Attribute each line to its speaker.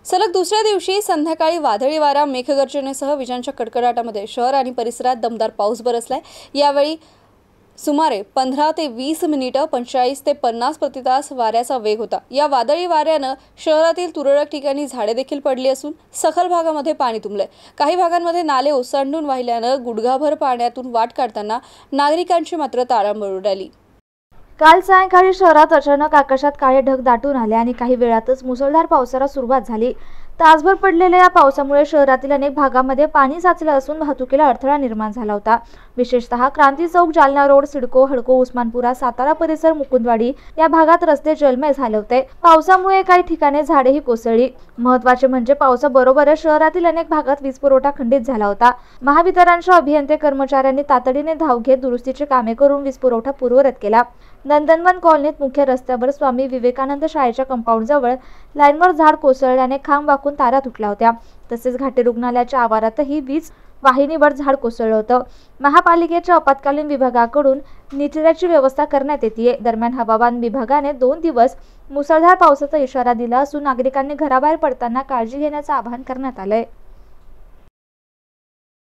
Speaker 1: सलग दुसऱ्या दिवशी संध्याकाळी वादळी वारा, मेघगर्जनेसह विजांच्या कडकडाटामध्ये शहर आणि परिसरात दमदार पाऊस बरसलाय। यावेळी सुमारे 15 ते 20 मिनिटे 45 ते 50 प्रति तास वाऱ्याचा वेग होता। या वादळी वाऱ्यानं शहरातील तुरळक ठिकाणी झाडे देखील पडली असून सखल भागामध्ये पाणी तुंबलंय। काही भागांमध्ये नाले ओसंडून वाहिल्यानं गुडघाभर पाण्यातून वाट काढताना नागरिकांची मात्र तारांबळ उडाली।
Speaker 2: काल सायंकाळी शहरात अचानक आकाशात काळे ढग दाटून आले आणि काही वेळातच मुसळधार पावसाला सुरुवात झाली। तासभर पडलेल्या या पावसामुळे शहरातील अनेक भागांमध्ये पाणी साचलं असून वाहतुकीला अडथळा निर्माण झाला होता। विशेषतः क्रांती चौक, जालना रोड, सिडको, हडको, उस्मानपुरा, सातारा परिसर, मुकुंदवाडी या भागात रस्ते जलमय झाले होते। पावसामुळे काही ठिकाणी झाडेही कोसळली। महत्त्वाचे म्हणजे पावसाबरोबरच शहरातील अनेक भागात वीज पुरवठा खंडित झाला होता। महावितरणच्या अभियंते कर्मचाऱ्यांनी तातडीने धाव घेत दुरुस्तीची कामे करून वीज पुरवठा पूर्ववत केला। नंदनवन कॉलनीत मुख्य रस्त्यावर स्वामी विवेकानंद शाळेच्या कंपाऊंडजवळ लाईनवर झाड कोसळल्याने खांब वाकून तारा तुटल्या होत्या। तसेच घाटी रुग्णालयाच्या आवारातही वीज वाहिनीवर झाड कोसळलं होतं। महापालिकेच्या आपत्कालीन विभागाकडून निचऱ्याची व्यवस्था करण्यात येते। दरम्यान हवामान विभागाने 2 दिवस मुसळधार पावसाचा इशारा दिला असून नागरिकांनी घराबाहेर पडताना काळजी घेण्याचं आवाहन करण्यात आलंय।